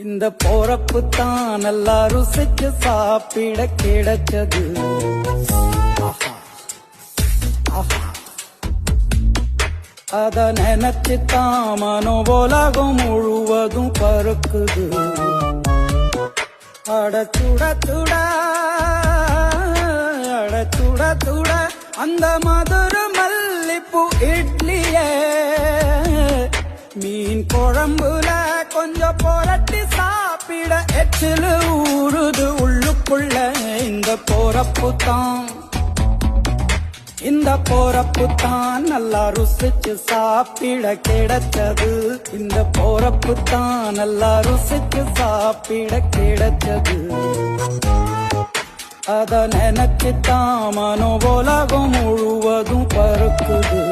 இந்த போறப்பு தான் நல்லா ருசிச்சு சாப்பிட கிடைச்சது. அத நினைச்சுதான் மனோபோலகம் முழுவதும் பருக்குது. அட சுட சுட அட சுட சுட அந்த மதுர மல்லிப்பூ இட்லியே மீன் குழம்புல கொஞ்சம் புரட்டி சாப்பிட எச்சிலு ஊறுது உள்ளுக்குள்ள. இந்த போறப்பு தான் நல்லா ருசிச்சு சாப்பிட கிடைச்சது. இந்த போறப்பு தான் நல்லா ருசிச்சு சாப்பிட கிடைச்சது. அத நினைச்சுதான் மனோபோலகம் முழுவதும் பருக்குது.